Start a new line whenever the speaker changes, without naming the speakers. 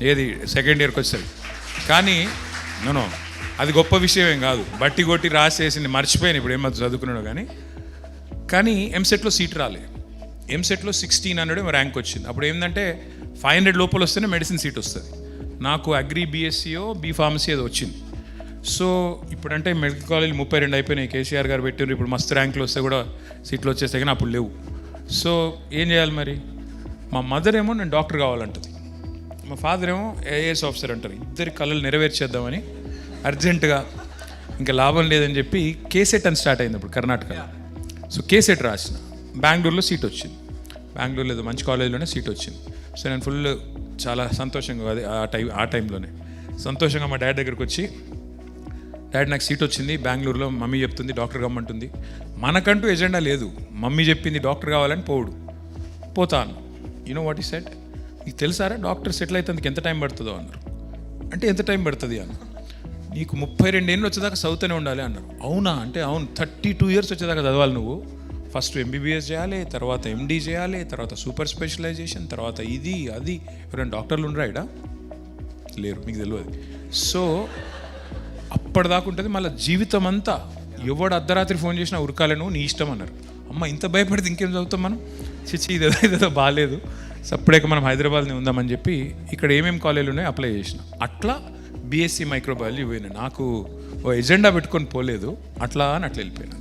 ఏది సెకండ్ ఇయర్కి వచ్చేసరికి. కానీ నో అది గొప్ప విషయం ఏం కాదు, బట్టి కొట్టి రాసేసి మర్చిపోయాను ఇప్పుడు ఏమో చదువుకున్నాడు. కానీ ఎంసెట్లో సీట్ రాలే. ఎంసెట్లో 1600 ర్యాంక్ వచ్చింది. అప్పుడు ఏంటంటే 500 లోపల వస్తేనే మెడిసిన్ సీట్ వస్తుంది. నాకు అగ్రి బీఎస్సీయో బీ ఫార్మసీ ఏదో వచ్చింది. సో ఇప్పుడంటే మెడికల్ కాలేజ్ 32 అయిపోయినాయి, కేసీఆర్ గారు పెట్టారు. ఇప్పుడు మస్తు ర్యాంకులు వస్తే కూడా సీట్లు వచ్చేస్తే కానీ అప్పుడు లేవు. సో ఏం చేయాలి మరి? మా మదర్ ఏమో నేను డాక్టర్ కావాలంటుంది, మా ఫాదర్ ఏమో ఐఏఎస్ ఆఫీసర్ అంటారు. ఇద్దరి కళలు నెరవేర్చేద్దామని అర్జెంటుగా ఇంకా లాభం లేదని చెప్పి కేసెట్ అని స్టార్ట్ అయింది అప్పుడు కర్ణాటకలో. సో కేసెట్ రాసిన, బెంగళూరులో సీట్ వచ్చింది. బెంగళూరులో ఏదో మంచి కాలేజీలోనే సీట్ వచ్చింది. సో నేను ఫుల్ చాలా సంతోషంగా అది ఆ టైంలోనే సంతోషంగా మా డాడీ దగ్గరికి వచ్చి, డాడీ నాకు సీట్ వచ్చింది బెంగళూరులో, మమ్మీ చెప్తుంది డాక్టర్ కమ్మంటుంది. మనకంటూ ఎజెండా లేదు, మమ్మీ చెప్పింది డాక్టర్ కావాలని పోతాను. యూనో వాట్ ఈ సెట్, నీకు తెలుసారా డాక్టర్ సెటిల్ అయితే అందుకు ఎంత టైం పడుతుందో అన్నారు. అంటే ఎంత టైం పడుతుంది అన్న, నీకు 32 ఏళ్ళు వచ్చేదాకా చదువుతూనే ఉండాలి అన్నారు. అవునా అంటే అవును, 32 ఇయర్స్ వచ్చేదాకా చదవాలి నువ్వు. ఫస్ట్ ఎంబీబీఎస్ చేయాలి, తర్వాత ఎండీ చేయాలి, తర్వాత సూపర్ స్పెషలైజేషన్, తర్వాత ఇది అది. ఎవరైనా డాక్టర్లు ఉండరా ఇడా? లేరు, మీకు తెలియదు. సో అప్పటిదాకా ఉంటుంది. మళ్ళీ జీవితం అంతా ఎవడు అర్ధరాత్రి ఫోన్ చేసినా ఉరకాలి, నువ్వు నీ ఇష్టం అన్నారు. అమ్మ ఇంత భయపడితే ఇంకేం చదువుతాం మనం, చిచ్చి ఇదేదో బాగాలేదు, సప్పుడేక మనం హైదరాబాద్ని ఉందామని చెప్పి ఇక్కడ ఏమేమి కాలేజీలు ఉన్నాయో అప్లై చేసిన. అట్లా బీఎస్సీ మైక్రోబయాలజీ పోయినా. నాకు ఓ ఎజెండా పెట్టుకొని పోలేదు, అట్లా అని అట్లా వెళ్ళిపోయినా.